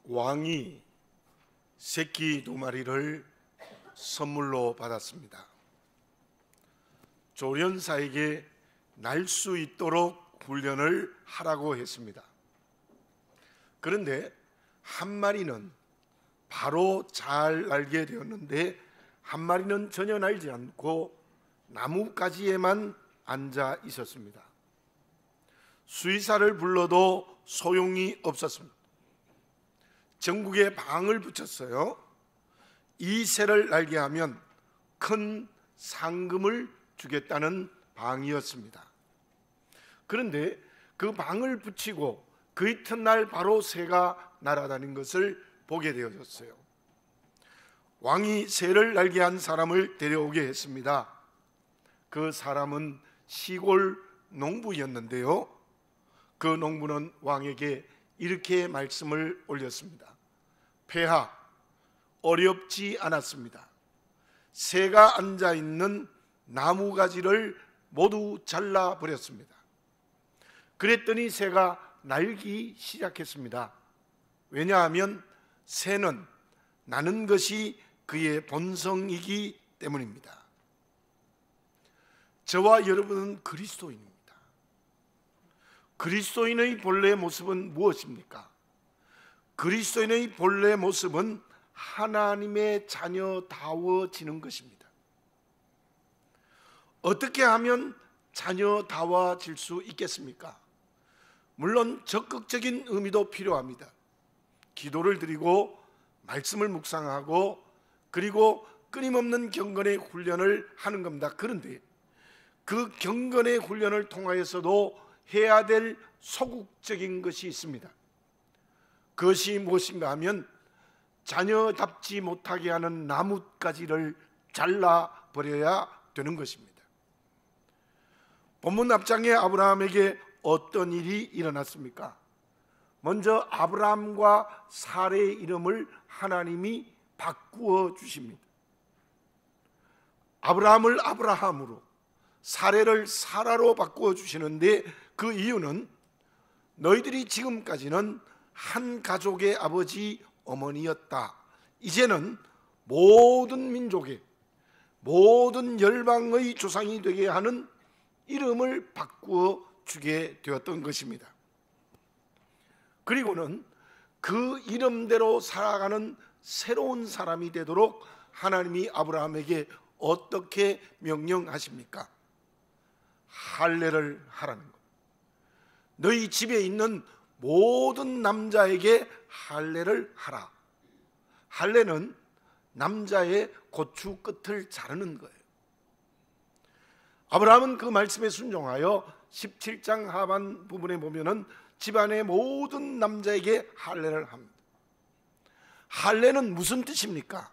왕이 새끼 2마리를 선물로 받았습니다. 조련사에게 날 수 있도록 훈련을 하라고 했습니다. 그런데 한 마리는 바로 잘 날게 되었는데 한 마리는 전혀 날지 않고 나뭇가지에만 앉아 있었습니다. 수의사를 불러도 소용이 없었습니다. 전국에 방을 붙였어요. 이 새를 날게 하면 큰 상금을 주겠다는 방이었습니다. 그런데 그 방을 붙이고 그 이튿날 바로 새가 날아다닌 것을 보게 되어졌어요. 왕이 새를 날게 한 사람을 데려오게 했습니다. 그 사람은 시골 농부였는데요, 그 농부는 왕에게 이렇게 말씀을 올렸습니다. 폐하, 어렵지 않았습니다. 새가 앉아있는 나무가지를 모두 잘라버렸습니다. 그랬더니 새가 날기 시작했습니다. 왜냐하면 새는 나는 것이 그의 본성이기 때문입니다. 저와 여러분은 그리스도인입니다. 그리스도인의 본래 모습은 무엇입니까? 그리스도인의 본래 모습은 하나님의 자녀다워지는 것입니다. 어떻게 하면 자녀다워질 수 있겠습니까? 물론 적극적인 의미도 필요합니다. 기도를 드리고 말씀을 묵상하고 그리고 끊임없는 경건의 훈련을 하는 겁니다. 그런데 그 경건의 훈련을 통하여서도 해야 될 소극적인 것이 있습니다. 그것이 무엇인가 하면 자녀답지 못하게 하는 나뭇가지를 잘라버려야 되는 것입니다. 본문 앞장에 아브라함에게 어떤 일이 일어났습니까? 먼저 아브라함과 사레의 이름을 하나님이 바꾸어 주십니다. 아브라함을 아브라함으로, 사레를 사라로 바꾸어 주시는데 그 이유는 너희들이 지금까지는 한 가족의 아버지 어머니였다. 이제는 모든 민족의, 모든 열방의 조상이 되게 하는 이름을 바꾸어 주게 되었던 것입니다. 그리고는 그 이름대로 살아가는 새로운 사람이 되도록 하나님이 아브라함에게 어떻게 명령하십니까? 할례를 하라는 것. 너희 집에 있는 모든 남자에게 할례를 하라. 할례는 남자의 고추 끝을 자르는 거예요. 아브라함은 그 말씀에 순종하여 17장 하반 부분에 보면은 집안의 모든 남자에게 할례를 합니다. 할례는 무슨 뜻입니까?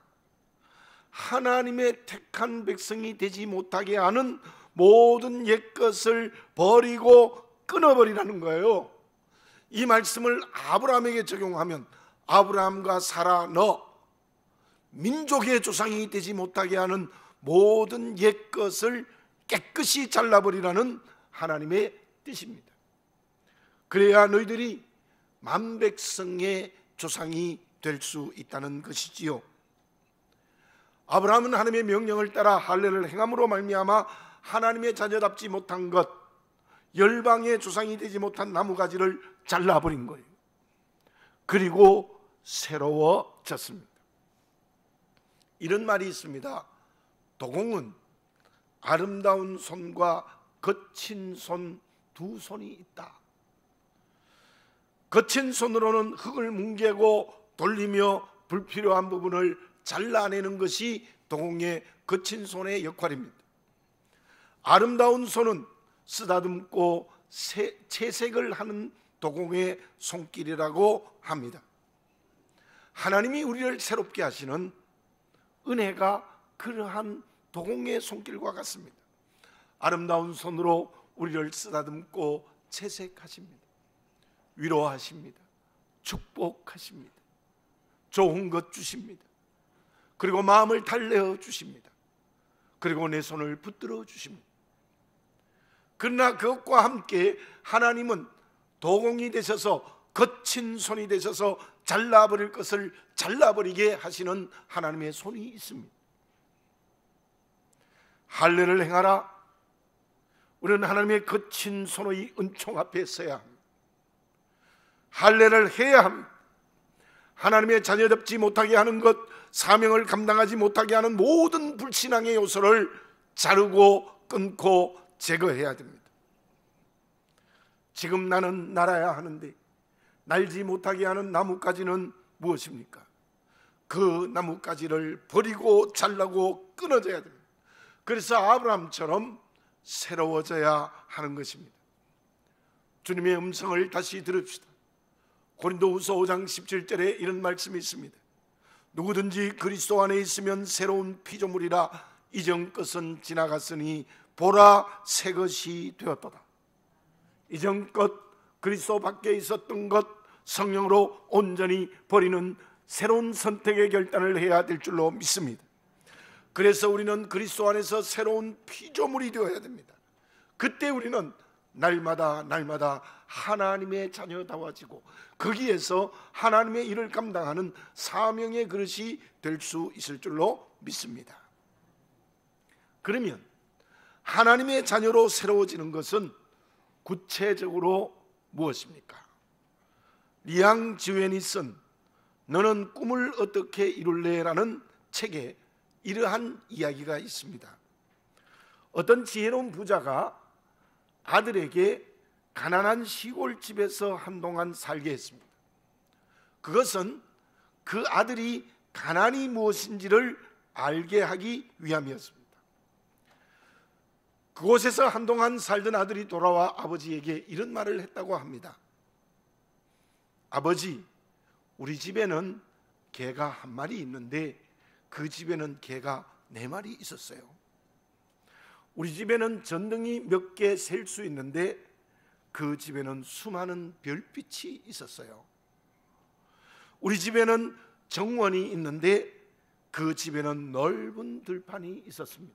하나님의 택한 백성이 되지 못하게 하는 모든 옛것을 버리고 끊어버리라는 거예요. 이 말씀을 아브라함에게 적용하면 아브라함과 사라, 너 민족의 조상이 되지 못하게 하는 모든 옛것을 깨끗이 잘라버리라는 하나님의 뜻입니다. 그래야 너희들이 만백성의 조상이 될 수 있다는 것이지요. 아브라함은 하나님의 명령을 따라 할례를 행함으로 말미암아 하나님의 자녀답지 못한 것, 열방의 조상이 되지 못한 나무가지를 잘라버린 거예요. 그리고 새로워졌습니다. 이런 말이 있습니다. 도공은 아름다운 손과 거친 손 두 손이 있다. 거친 손으로는 흙을 뭉개고 돌리며 불필요한 부분을 잘라내는 것이 도공의 거친 손의 역할입니다. 아름다운 손은 쓰다듬고 채색을 하는 도공의 손길이라고 합니다. 하나님이 우리를 새롭게 하시는 은혜가 그러한 도공의 손길과 같습니다. 아름다운 손으로 우리를 쓰다듬고 채색하십니다. 위로하십니다. 축복하십니다. 좋은 것 주십니다. 그리고 마음을 달래어 주십니다. 그리고 내 손을 붙들어 주십니다. 그러나 그것과 함께 하나님은 도공이 되셔서 거친 손이 되셔서 잘라버릴 것을 잘라버리게 하시는 하나님의 손이 있습니다. 할례를 행하라. 우리는 하나님의 거친 손의 은총 앞에 서야 합니다. 할례를 해야 합니다. 하나님의 자녀답지 못하게 하는 것, 사명을 감당하지 못하게 하는 모든 불신앙의 요소를 자르고 끊고 제거해야 됩니다. 지금 나는 날아야 하는데 날지 못하게 하는 나뭇가지는 무엇입니까? 그 나뭇가지를 버리고 잘라고 끊어져야 됩니다. 그래서 아브라함처럼 새로워져야 하는 것입니다. 주님의 음성을 다시 들읍시다. 고린도후서 5장 17절에 이런 말씀이 있습니다. 누구든지 그리스도 안에 있으면 새로운 피조물이라, 이전 것은 지나갔으니 보라 새 것이 되었도다. 이전 것, 그리스도 밖에 있었던 것 성령으로 온전히 버리는 새로운 선택의 결단을 해야 될 줄로 믿습니다. 그래서 우리는 그리스도 안에서 새로운 피조물이 되어야 됩니다. 그때 우리는 날마다 하나님의 자녀다워지고 거기에서 하나님의 일을 감당하는 사명의 그릇이 될 수 있을 줄로 믿습니다. 그러면 하나님의 자녀로 새로워지는 것은 구체적으로 무엇입니까? 리앙 지웬이 쓴 너는 꿈을 어떻게 이룰래? 라는 책에 이러한 이야기가 있습니다. 어떤 지혜로운 부자가 아들에게 가난한 시골집에서 한동안 살게 했습니다. 그것은 그 아들이 가난이 무엇인지를 알게 하기 위함이었습니다. 그곳에서 한동안 살던 아들이 돌아와 아버지에게 이런 말을 했다고 합니다. 아버지, 우리 집에는 개가 한 마리 있는데 그 집에는 개가 4마리 있었어요. 우리 집에는 전등이 몇 개 셀 수 있는데 그 집에는 수많은 별빛이 있었어요. 우리 집에는 정원이 있는데 그 집에는 넓은 들판이 있었습니다.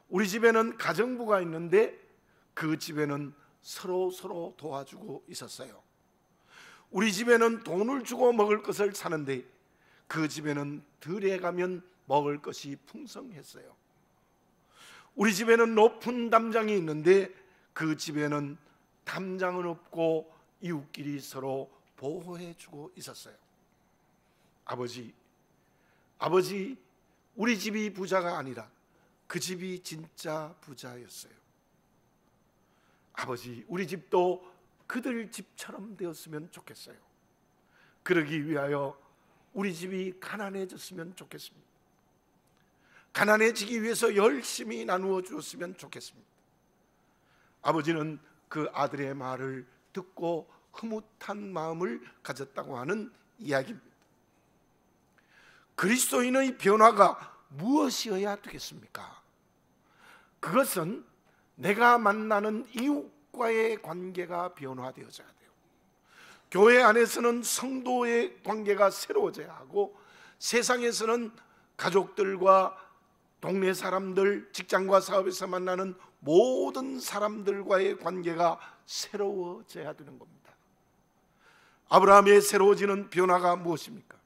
우리 집에는 가정부가 있는데 그 집에는 서로 도와주고 있었어요. 우리 집에는 돈을 주고 먹을 것을 사는데 그 집에는 들에 가면 먹을 것이 풍성했어요. 우리 집에는 높은 담장이 있는데 그 집에는 담장은 없고 이웃끼리 서로 보호해주고 있었어요. 아버지, 우리 집이 부자가 아니라 그 집이 진짜 부자였어요. 아버지, 우리 집도 그들 집처럼 되었으면 좋겠어요. 그러기 위하여 우리 집이 가난해졌으면 좋겠습니다. 가난해지기 위해서 열심히 나누어 주었으면 좋겠습니다. 아버지는 그 아들의 말을 듣고 흐뭇한 마음을 가졌다고 하는 이야기입니다. 그리스도인의 변화가 무엇이어야 되겠습니까? 그것은 내가 만나는 이웃과의 관계가 변화되어져야 돼요. 교회 안에서는 성도의 관계가 새로워져야 하고 세상에서는 가족들과 동네 사람들, 직장과 사업에서 만나는 모든 사람들과의 관계가 새로워져야 되는 겁니다. 아브라함의 새로워지는 변화가 무엇입니까?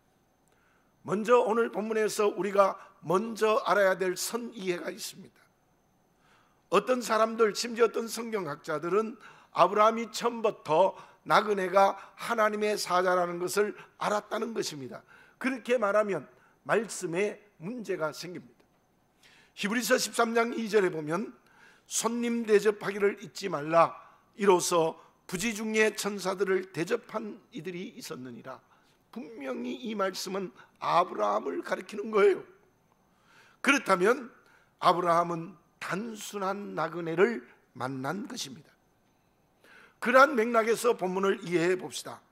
먼저 오늘 본문에서 우리가 먼저 알아야 될 선이해가 있습니다. 어떤 사람들, 심지어 어떤 성경학자들은 아브라함이 처음부터 나그네가 하나님의 사자라는 것을 알았다는 것입니다. 그렇게 말하면 말씀에 문제가 생깁니다. 히브리서 13장 2절에 보면 손님 대접하기를 잊지 말라, 이로써 부지중의 천사들을 대접한 이들이 있었느니라. 분명히 이 말씀은 아브라함을 가리키는 거예요. 그렇다면 아브라함은 단순한 나그네를 만난 것입니다. 그러한 맥락에서 본문을 이해해 봅시다.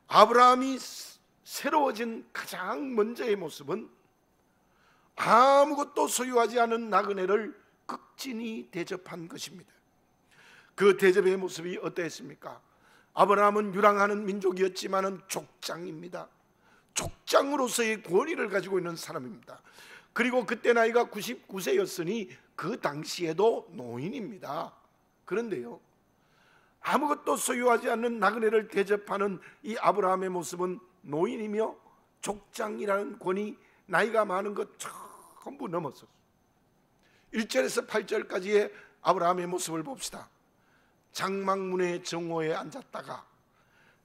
아브라함이 새로워진 가장 먼저의 모습은 아무것도 소유하지 않은 나그네를 극진히 대접한 것입니다. 그 대접의 모습이 어떠했습니까? 아브라함은 유랑하는 민족이었지만은 족장입니다. 족장으로서의 권위를 가지고 있는 사람입니다. 그리고 그때 나이가 99세였으니 그 당시에도 노인입니다. 그런데요, 아무것도 소유하지 않는 나그네를 대접하는 이 아브라함의 모습은 노인이며 족장이라는 권위, 나이가 많은 것 전부 넘었었어요. 1절에서 8절까지의 아브라함의 모습을 봅시다. 장막문의 정오에 앉았다가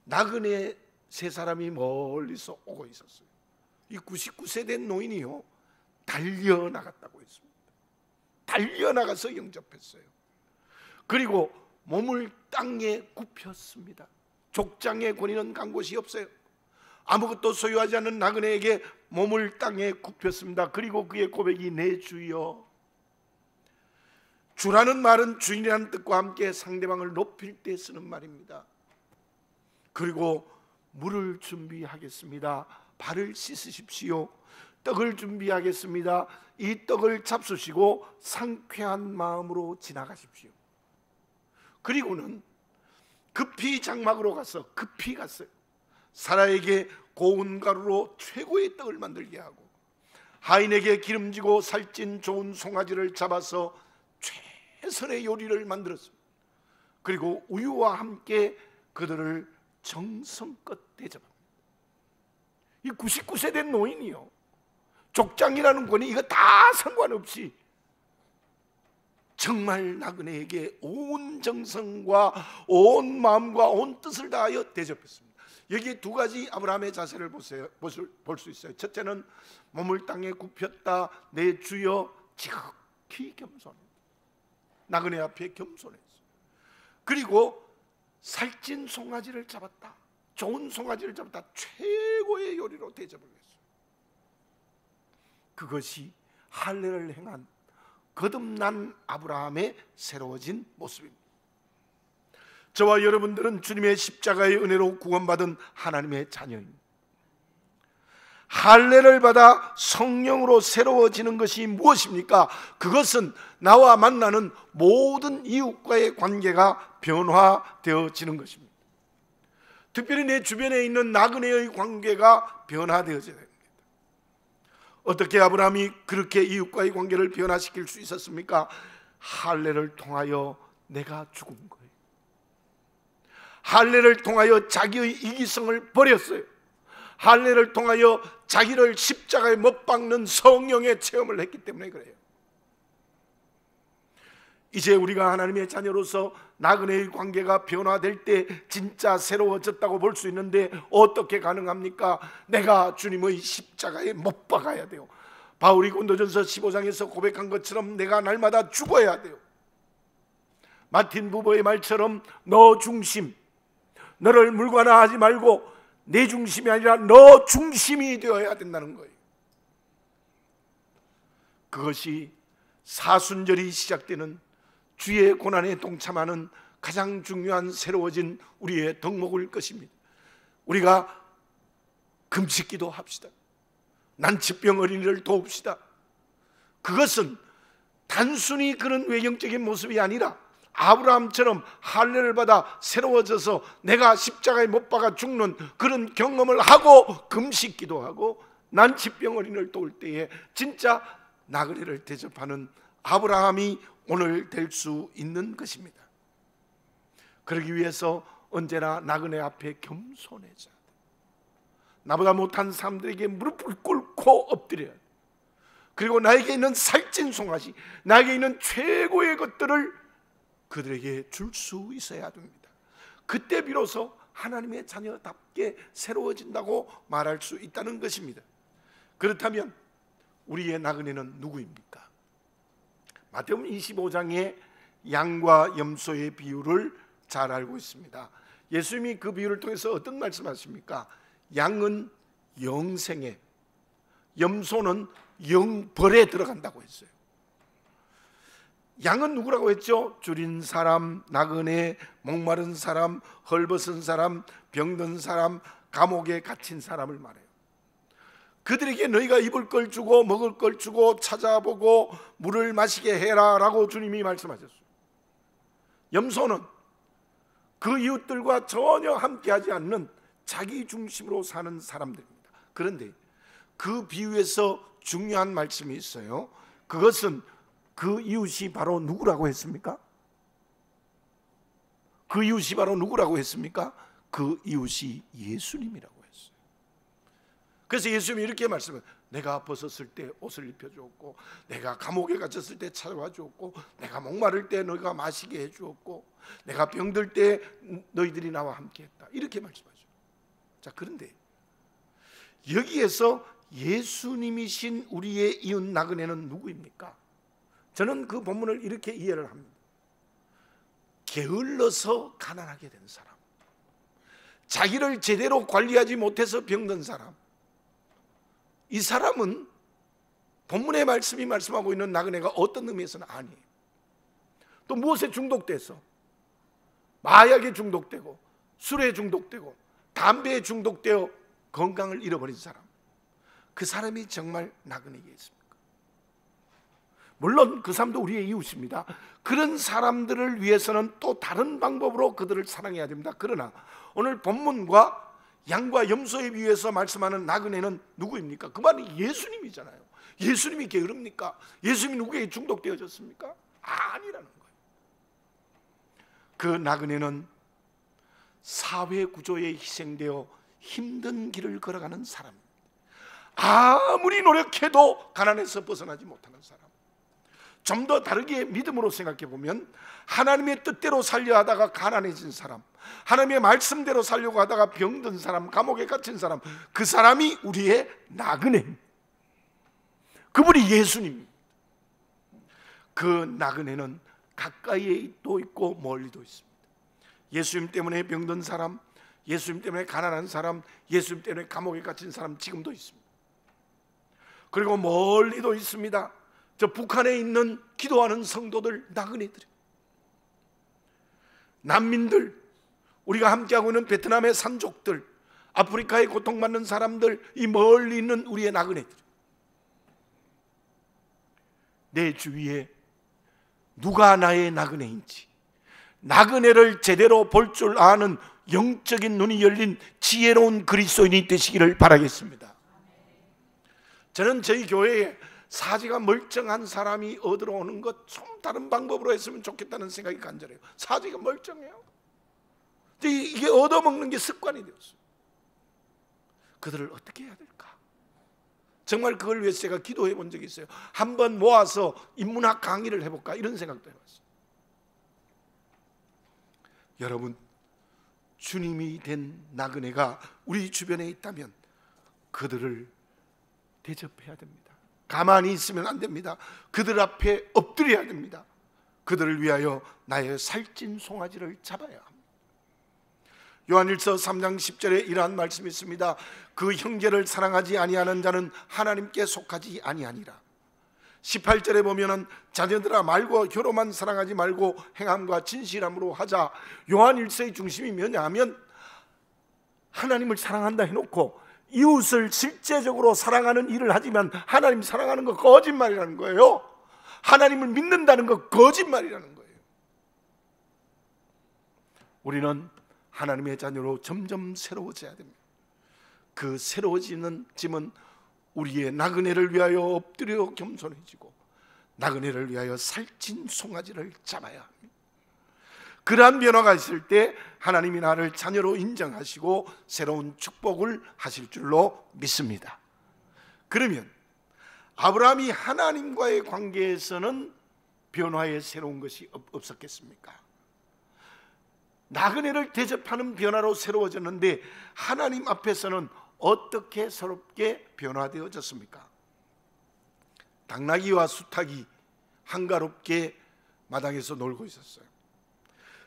나그네 세 사람이 멀리서 오고 있었어요. 이 99세 된 노인이요, 달려나갔다고 했습니다. 달려나가서 영접했어요. 그리고 몸을 땅에 굽혔습니다. 족장의 권위는 간 곳이 없어요. 아무것도 소유하지 않는 나그네에게 몸을 땅에 굽혔습니다. 그리고 그의 고백이 내 주여. 주라는 말은 주인이라는 뜻과 함께 상대방을 높일 때 쓰는 말입니다. 그리고 물을 준비하겠습니다. 발을 씻으십시오. 떡을 준비하겠습니다. 이 떡을 잡수시고 상쾌한 마음으로 지나가십시오. 그리고는 급히 장막으로 가서 급히 갔어요. 사라에게 고운 가루로 최고의 떡을 만들게 하고 하인에게 기름지고 살찐 좋은 송아지를 잡아서 최선의 요리를 만들었습니다. 그리고 우유와 함께 그들을 정성껏 대접합니다. 이 99세 된 노인이요, 족장이라는 권위 이거 다 상관없이 정말 나그네에게 온 정성과 온 마음과 온 뜻을 다하여 대접했습니다. 여기에 두 가지 아브라함의 자세를 볼 수 있어요. 첫째는 몸을 땅에 굽혔다. 내 주여. 지극히 겸손합니다. 나그네 앞에 겸손했어요. 그리고 살찐 송아지를 잡았다. 좋은 송아지를 잡았다. 최고의 요리로 대접을 했어요. 그것이 할례를 행한 거듭난 아브라함의 새로워진 모습입니다. 저와 여러분들은 주님의 십자가의 은혜로 구원받은 하나님의 자녀입니다. 할례를 받아 성령으로 새로워지는 것이 무엇입니까? 그것은 나와 만나는 모든 이웃과의 관계가 변화되어지는 것입니다. 특별히 내 주변에 있는 나그네의 관계가 변화되어져야 됩니다. 어떻게 아브라함이 그렇게 이웃과의 관계를 변화시킬 수 있었습니까? 할례를 통하여 내가 죽은 거예요. 할례를 통하여 자기의 이기성을 버렸어요. 할례를 통하여 자기를 십자가에 못 박는 성령의 체험을 했기 때문에 그래요. 이제 우리가 하나님의 자녀로서 나그네의 관계가 변화될 때 진짜 새로워졌다고 볼 수 있는데 어떻게 가능합니까? 내가 주님의 십자가에 못 박아야 돼요. 바울이 고린도전서 15장에서 고백한 것처럼 내가 날마다 죽어야 돼요. 마틴 부버의 말처럼 너 중심, 너를 물관화하지 말고 내 중심이 아니라 너 중심이 되어야 된다는 거예요. 그것이 사순절이 시작되는 주의 고난에 동참하는 가장 중요한 새로워진 우리의 덕목일 것입니다. 우리가 금식기도 합시다. 난치병 어린이를 도웁시다. 그것은 단순히 그런 외형적인 모습이 아니라 아브라함처럼 할례를 받아 새로워져서 내가 십자가에 못 박아 죽는 그런 경험을 하고 금식기도 하고 난치병 어린이를 도울 때에 진짜 나그네를 대접하는 아브라함이 오늘 될 수 있는 것입니다. 그러기 위해서 언제나 나그네 앞에 겸손해져야 돼요. 나보다 못한 사람들에게 무릎을 꿇고 엎드려야 돼요. 그리고 나에게 있는 살찐 송아지, 나에게 있는 최고의 것들을 그들에게 줄 수 있어야 됩니다. 그때 비로소 하나님의 자녀답게 새로워진다고 말할 수 있다는 것입니다. 그렇다면 우리의 나그네는 누구입니까? 마태복음 25장의 양과 염소의 비유를 잘 알고 있습니다. 예수님이 그 비유를 통해서 어떤 말씀하십니까? 양은 영생에, 염소는 영벌에 들어간다고 했어요. 양은 누구라고 했죠? 줄인 사람, 나그네, 목마른 사람, 헐벗은 사람, 병든 사람, 감옥에 갇힌 사람을 말해요. 그들에게 너희가 입을 걸 주고 먹을 걸 주고 찾아보고 물을 마시게 해라 라고 주님이 말씀하셨어요. 염소는 그 이웃들과 전혀 함께하지 않는 자기 중심으로 사는 사람들입니다. 그런데 그 비유에서 중요한 말씀이 있어요. 그것은 그 이웃이 바로 누구라고 했습니까? 그 이웃이 바로 누구라고 했습니까? 그 이웃이 예수님이라고 했어요. 그래서 예수님이 이렇게 말씀을, 내가 벗었을 때 옷을 입혀주었고, 내가 감옥에 갇혔을 때 찾아와 주었고, 내가 목마를 때 너희가 마시게 해주었고, 내가 병들 때 너희들이 나와 함께했다, 이렇게 말씀하죠. 자, 그런데 여기에서 예수님이신 우리의 이웃 나그네는 누구입니까? 저는 그 본문을 이렇게 이해를 합니다. 게을러서 가난하게 된 사람, 자기를 제대로 관리하지 못해서 병든 사람, 이 사람은 본문의 말씀이 말씀하고 있는 나그네가 어떤 의미에서는 아니에요. 또 무엇에 중독돼서, 마약에 중독되고 술에 중독되고 담배에 중독되어 건강을 잃어버린 사람, 그 사람이 정말 나그네겠습니까? 물론 그 사람도 우리의 이웃입니다. 그런 사람들을 위해서는 또 다른 방법으로 그들을 사랑해야 됩니다. 그러나 오늘 본문과 양과 염소에 비유해서 말씀하는 나그네는 누구입니까? 그 말이 예수님이잖아요. 예수님이 게으릅니까? 예수님이 누구에게 중독되어졌습니까? 아니라는 거예요. 그 나그네는 사회 구조에 희생되어 힘든 길을 걸어가는 사람입니다. 아무리 노력해도 가난에서 벗어나지 못하는 사람. 좀 더 다르게 믿음으로 생각해 보면, 하나님의 뜻대로 살려 하다가 가난해진 사람, 하나님의 말씀대로 살려고 하다가 병든 사람, 감옥에 갇힌 사람, 그 사람이 우리의 나그네입니다. 그분이 예수님입니다. 그 나그네는 가까이에 또 있고 멀리도 있습니다. 예수님 때문에 병든 사람, 예수님 때문에 가난한 사람, 예수님 때문에 감옥에 갇힌 사람 지금도 있습니다. 그리고 멀리도 있습니다. 저 북한에 있는 기도하는 성도들, 나그네들, 난민들, 우리가 함께하고 있는 베트남의 산족들, 아프리카에 고통받는 사람들, 이 멀리 있는 우리의 나그네들. 내 주위에 누가 나의 나그네인지, 나그네를 제대로 볼 줄 아는 영적인 눈이 열린 지혜로운 그리스도인이 되시기를 바라겠습니다. 저는 저희 교회에 사지가 멀쩡한 사람이 얻으러 오는 것 좀 다른 방법으로 했으면 좋겠다는 생각이 간절해요. 사지가 멀쩡해요. 이게 얻어먹는 게 습관이 되었어요. 그들을 어떻게 해야 될까? 정말 그걸 위해서 제가 기도해 본 적이 있어요. 한번 모아서 인문학 강의를 해볼까, 이런 생각도 해봤어요. 여러분, 주님이 된 나그네가 우리 주변에 있다면 그들을 대접해야 됩니다. 가만히 있으면 안 됩니다. 그들 앞에 엎드려야 됩니다. 그들을 위하여 나의 살찐 송아지를 잡아야 합니다. 요한일서 3장 10절에 이러한 말씀이 있습니다. 그 형제를 사랑하지 아니하는 자는 하나님께 속하지 아니하니라. 18절에 보면은 자녀들아 말과 혀로만 사랑하지 말고 행함과 진실함으로 하자. 요한일서의 중심이 뭐냐면, 하나님을 사랑한다 해놓고 이웃을 실제적으로 사랑하는 일을 하지만 하나님 사랑하는 거 거짓말이라는 거예요. 하나님을 믿는다는 거 거짓말이라는 거예요. 우리는 하나님의 자녀로 점점 새로워져야 됩니다. 그 새로워지는 짐은 우리의 나그네를 위하여 엎드려 겸손해지고 나그네를 위하여 살찐 송아지를 잡아야 합니다. 그러한 변화가 있을 때 하나님이 나를 자녀로 인정하시고 새로운 축복을 하실 줄로 믿습니다. 그러면 아브라함이 하나님과의 관계에서는 변화의 새로운 것이 없었겠습니까? 나그네를 대접하는 변화로 새로워졌는데 하나님 앞에서는 어떻게 새롭게 변화되어졌습니까? 당나귀와 수탉이 한가롭게 마당에서 놀고 있었어요.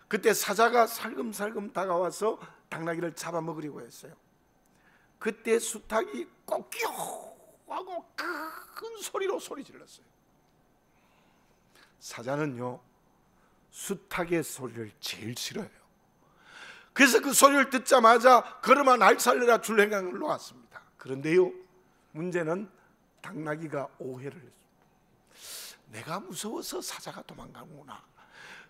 그때 사자가 살금살금 다가와서 당나귀를 잡아먹으려고 했어요. 그때 수탉이 꼬끼요 하고 큰 소리로 소리 질렀어요. 사자는요, 수탉의 소리를 제일 싫어해요. 그래서 그 소리를 듣자마자 걸음아 날 살려라 줄행강을 놓았습니다. 그런데요, 문제는 당나귀가 오해를 했습니다. 내가 무서워서 사자가 도망가는구나,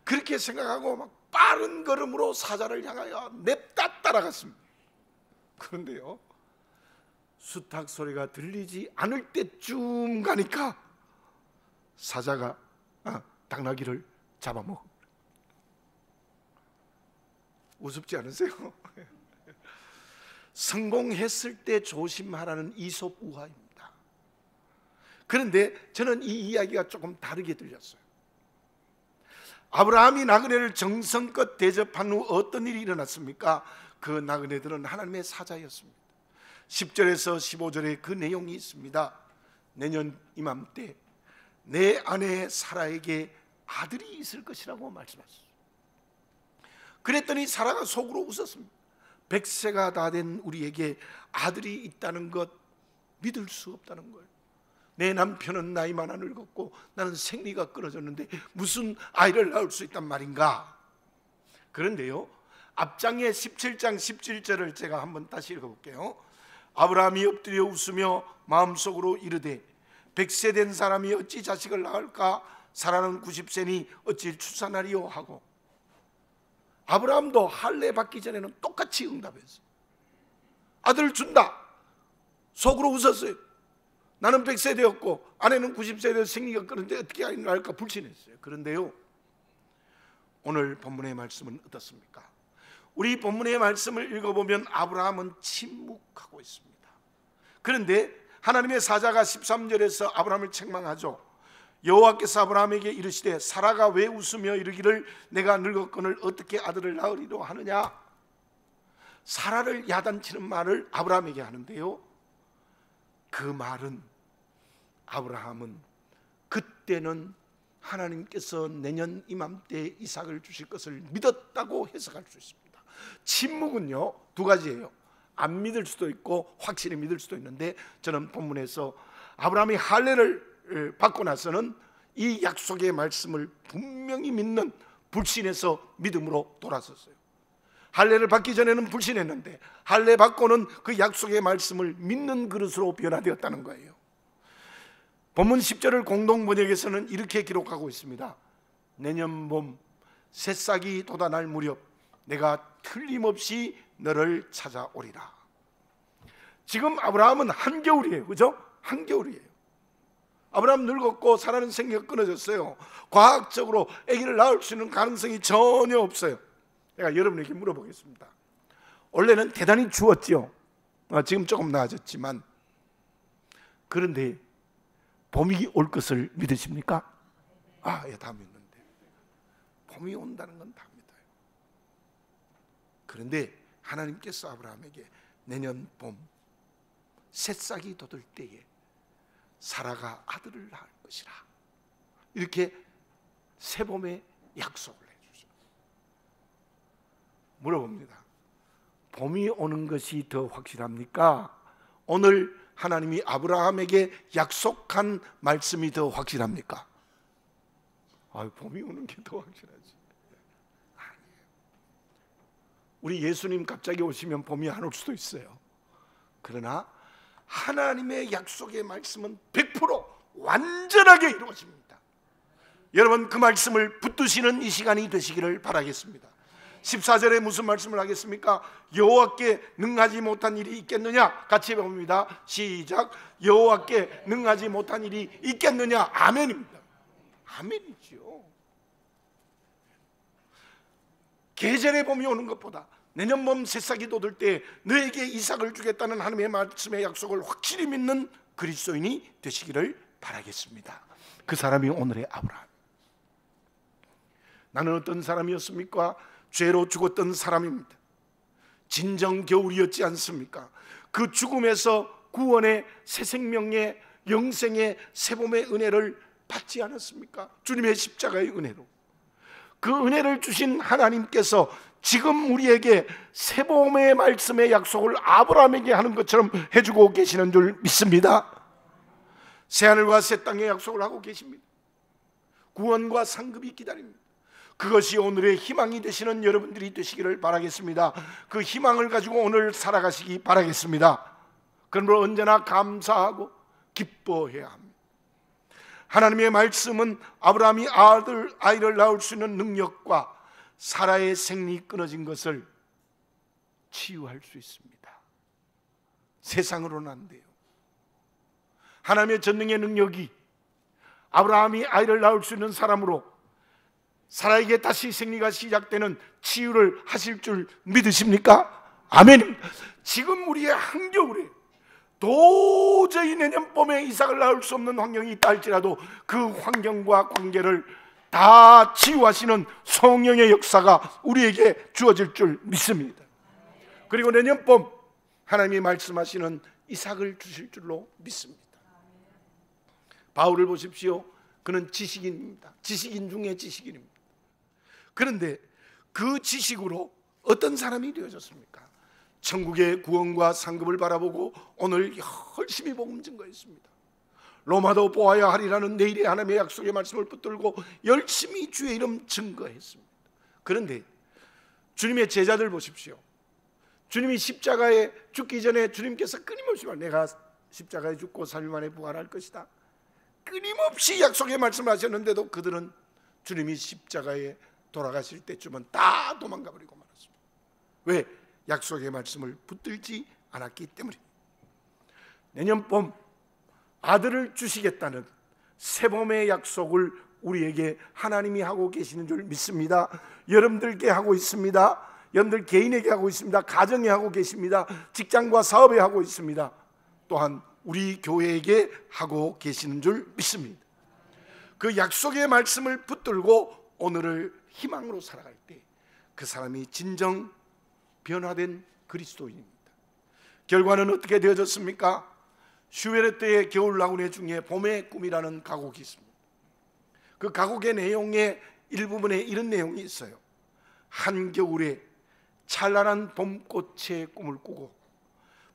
그렇게 생각하고 막 빠른 걸음으로 사자를 향하여 냅다 따라갔습니다. 그런데요, 수탉 소리가 들리지 않을 때쯤 가니까 사자가 당나귀를 잡아먹어. 우습지 않으세요? 성공했을 때 조심하라는 이솝 우화입니다. 그런데 저는 이 이야기가 조금 다르게 들렸어요. 아브라함이 나그네를 정성껏 대접한 후 어떤 일이 일어났습니까? 그 나그네들은 하나님의 사자였습니다. 10절에서 15절에 그 내용이 있습니다. 내년 이맘때 내 아내 사라에게 아들이 있을 것이라고 말씀하셨어요. 그랬더니 사라가 속으로 웃었습니다. 100세가 다 된 우리에게 아들이 있다는 것 믿을 수 없다는 거예요. 내 남편은 나이 많아 늙었고 나는 생리가 끊어졌는데 무슨 아이를 낳을 수 있단 말인가? 그런데요, 앞장에 17장 17절을 제가 한번 다시 읽어볼게요. 아브라함이 엎드려 웃으며 마음속으로 이르되 100세 된 사람이 어찌 자식을 낳을까? 사라는 90세니 어찌 출산하리요? 하고, 아브라함도 할례 받기 전에는 똑같이 응답했어요. 아들 준다. 속으로 웃었어요. 나는 100세 되었고 아내는 90세 되어 생리가 끊는데 어떻게 아이를 낳을까 불신했어요. 그런데요, 오늘 본문의 말씀은 어떻습니까? 우리 본문의 말씀을 읽어보면 아브라함은 침묵하고 있습니다. 그런데 하나님의 사자가 13절에서 아브라함을 책망하죠. 여호와께서 아브라함에게 이르시되 사라가 왜 웃으며 이르기를 내가 늙었거늘 어떻게 아들을 낳으리로 하느냐? 사라를 야단치는 말을 아브라함에게 하는데요, 그 말은 아브라함은 그때는 하나님께서 내년 이맘때 이삭을 주실 것을 믿었다고 해석할 수 있습니다. 침묵은요 두 가지예요. 안 믿을 수도 있고 확실히 믿을 수도 있는데, 저는 본문에서 아브라함이 할례를 받고 나서는 이 약속의 말씀을 분명히 믿는 불신에서 믿음으로 돌아섰어요. 할례를 받기 전에는 불신했는데 할례 받고는 그 약속의 말씀을 믿는 그릇으로 변화되었다는 거예요. 본문 10절을 공동번역에서는 이렇게 기록하고 있습니다. 내년 봄 새싹이 돋아날 무렵 내가 틀림없이 너를 찾아오리라. 지금 아브라함은 한겨울이에요. 그죠? 한겨울이에요. 아브라함 늙었고 사라는 생기가 끊어졌어요. 과학적으로 아기를 낳을 수 있는 가능성이 전혀 없어요. 제가 여러분에게 물어보겠습니다. 원래는 대단히 추웠죠. 지금 조금 나아졌지만, 그런데 봄이 올 것을 믿으십니까? 예, 다 믿는데 봄이 온다는 건 다 믿어요. 그런데 하나님께서 아브라함에게 내년 봄 새싹이 돋을 때에 사라가 아들을 낳을 것이라, 이렇게 새봄에 약속을 해주죠. 물어봅니다. 봄이 오는 것이 더 확실합니까? 오늘 하나님이 아브라함에게 약속한 말씀이 더 확실합니까? 봄이 오는 게 더 확실하지. 아니에요. 우리 예수님 갑자기 오시면 봄이 안 올 수도 있어요. 그러나 하나님의 약속의 말씀은 100% 완전하게 이루어집니다. 여러분, 그 말씀을 붙드시는 이 시간이 되시기를 바라겠습니다. 14절에 무슨 말씀을 하겠습니까? 여호와께 능하지 못한 일이 있겠느냐? 같이 해봅니다. 시작. 여호와께 능하지 못한 일이 있겠느냐? 아멘입니다. 아멘이죠. 계절에 봄이 오는 것보다 내년 봄 새싹이 돋을 때 너에게 이삭을 주겠다는 하나님의 말씀의 약속을 확실히 믿는 그리스도인이 되시기를 바라겠습니다. 그 사람이 오늘의 아브라함. 나는 어떤 사람이었습니까? 죄로 죽었던 사람입니다. 진정 겨울이었지 않습니까? 그 죽음에서 구원의 새 생명의 영생의 새봄의 은혜를 받지 않았습니까? 주님의 십자가의 은혜로. 그 은혜를 주신 하나님께서 지금 우리에게 새봄의 말씀의 약속을 아브라함에게 하는 것처럼 해주고 계시는 줄 믿습니다. 새하늘과 새 땅의 약속을 하고 계십니다. 구원과 상급이 기다립니다. 그것이 오늘의 희망이 되시는 여러분들이 되시기를 바라겠습니다. 그 희망을 가지고 오늘 살아가시기 바라겠습니다. 그러므로 언제나 감사하고 기뻐해야 합니다. 하나님의 말씀은 아브라함이 아이를 낳을 수 있는 능력과 사라의 생리 끊어진 것을 치유할 수 있습니다. 세상으로는 안 돼요. 하나님의 전능의 능력이 아브라함이 아이를 낳을 수 있는 사람으로 사라에게 다시 생리가 시작되는 치유를 하실 줄 믿으십니까? 아멘. 지금 우리의 한겨울에 도저히 내년 봄에 이삭을 낳을 수 없는 환경이 있다 할지라도 그 환경과 관계를 다 치유하시는 성령의 역사가 우리에게 주어질 줄 믿습니다. 그리고 내년 봄 하나님이 말씀하시는 이삭을 주실 줄로 믿습니다. 바울을 보십시오. 그는 지식인입니다. 지식인 중에 지식인입니다. 그런데 그 지식으로 어떤 사람이 되어졌습니까? 천국의 구원과 상급을 바라보고 오늘 열심히 복음 증거했습니다. 로마도 보아야 하리라는 내일의 하나님의 약속의 말씀을 붙들고 열심히 주의 이름 증거했습니다. 그런데 주님의 제자들 보십시오. 주님이 십자가에 죽기 전에 주님께서 끊임없이 내가 십자가에 죽고 3일 만에 부활할 것이다, 끊임없이 약속의 말씀을 하셨는데도 그들은 주님이 십자가에 돌아가실 때쯤은 다 도망가 버리고 말았습니다. 왜? 약속의 말씀을 붙들지 않았기 때문입니다. 내년 봄 아들을 주시겠다는 새봄의 약속을 우리에게 하나님이 하고 계시는 줄 믿습니다. 여러분들께 하고 있습니다. 여러분들 개인에게 하고 있습니다. 가정에 하고 계십니다. 직장과 사업에 하고 있습니다. 또한 우리 교회에게 하고 계시는 줄 믿습니다. 그 약속의 말씀을 붙들고 오늘을 희망으로 살아갈 때 그 사람이 진정 변화된 그리스도인입니다. 결과는 어떻게 되어졌습니까? 슈베르트의 겨울 나그네 중에 봄의 꿈이라는 가곡이 있습니다. 그 가곡의 내용의 일부분에 이런 내용이 있어요. 한겨울에 찬란한 봄꽃의 꿈을 꾸고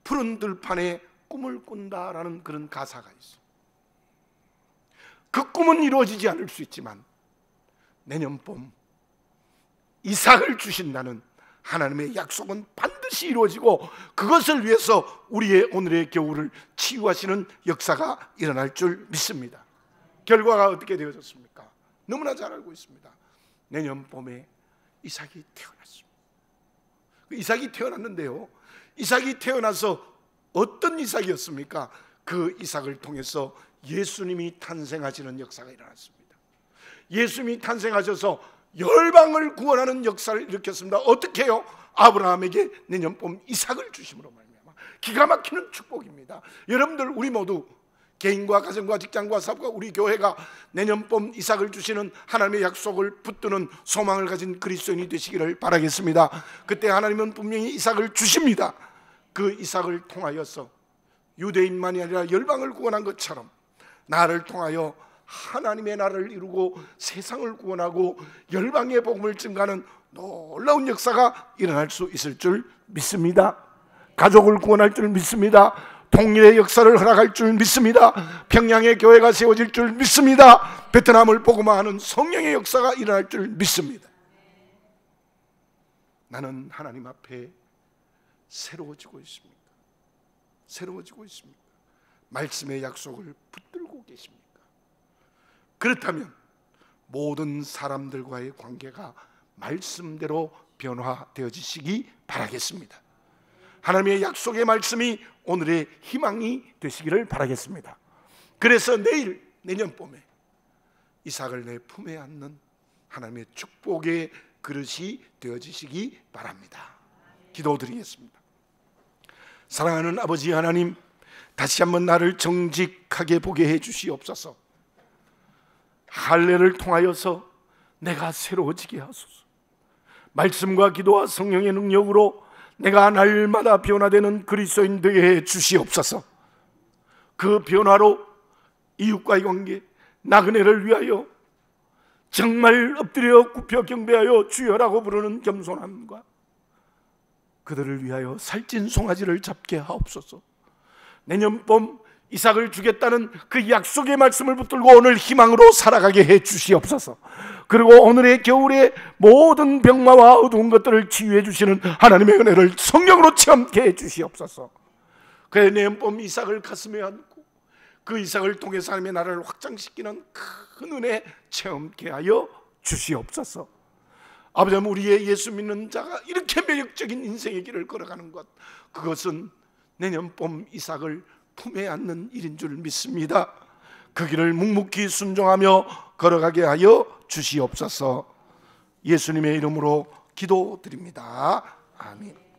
푸른 들판에 꿈을 꾼다라는 그런 가사가 있어요. 그 꿈은 이루어지지 않을 수 있지만 내년 봄 이삭을 주신다는 하나님의 약속은 반드시 이루어지고 그것을 위해서 우리의 오늘의 겨울을 치유하시는 역사가 일어날 줄 믿습니다. 결과가 어떻게 되어졌습니까? 너무나 잘 알고 있습니다. 내년 봄에 이삭이 태어났습니다. 이삭이 태어났는데요, 이삭이 태어나서 어떤 이삭이었습니까? 그 이삭을 통해서 예수님이 탄생하시는 역사가 일어났습니다. 예수님이 탄생하셔서 열방을 구원하는 역사를 일으켰습니다. 어떻게 해요? 아브라함에게 내년 봄 이삭을 주심으로 말미암아. 기가 막히는 축복입니다. 여러분들 우리 모두 개인과 가정과 직장과 사업과 우리 교회가 내년 봄 이삭을 주시는 하나님의 약속을 붙드는 소망을 가진 그리스도인이 되시기를 바라겠습니다. 그때 하나님은 분명히 이삭을 주십니다. 그 이삭을 통하여서 유대인만이 아니라 열방을 구원한 것처럼 나를 통하여 하나님의 나라를 이루고 세상을 구원하고 열방의 복음을 증가하는 놀라운 역사가 일어날 수 있을 줄 믿습니다. 가족을 구원할 줄 믿습니다. 통일의 역사를 허락할 줄 믿습니다. 평양의 교회가 세워질 줄 믿습니다. 베트남을 복음화하는 성령의 역사가 일어날 줄 믿습니다. 나는 하나님 앞에 새로워지고 있습니다. 새로워지고 있습니다. 말씀의 약속을 붙들고 계십니까? 그렇다면 모든 사람들과의 관계가 말씀대로 변화되어지시기 바라겠습니다. 하나님의 약속의 말씀이 오늘의 희망이 되시기를 바라겠습니다. 그래서 내년 봄에 이삭을 내 품에 안는 하나님의 축복의 그릇이 되어지시기 바랍니다. 기도드리겠습니다. 사랑하는 아버지 하나님, 다시 한번 나를 정직하게 보게 해 주시옵소서. 할례를 통하여서 내가 새로워지게 하소서. 말씀과 기도와 성령의 능력으로 내가 날마다 변화되는 그리스도인 되게 해 주시옵소서. 그 변화로 이웃과의 관계, 나그네를 위하여 정말 엎드려 굽혀 경배하여 주여라고 부르는 겸손함과 그들을 위하여 살찐 송아지를 잡게 하옵소서. 내년 봄 이삭을 주겠다는 그 약속의 말씀을 붙들고 오늘 희망으로 살아가게 해 주시옵소서. 그리고 오늘의 겨울에 모든 병마와 어두운 것들을 치유해 주시는 하나님의 은혜를 성령으로 체험케 해 주시옵소서. 그의 내년 봄 이삭을 가슴에 안고 그 이삭을 통해서 하나님의 나라를 확장시키는 큰 은혜 체험케 하여 주시옵소서. 아버지, 우리의 예수 믿는 자가 이렇게 매력적인 인생의 길을 걸어가는 것, 그것은 내년 봄 이삭을 품에 안는 일인 줄 믿습니다. 그 길을 묵묵히 순종하며 걸어가게 하여 주시옵소서. 예수님의 이름으로 기도드립니다. 아멘.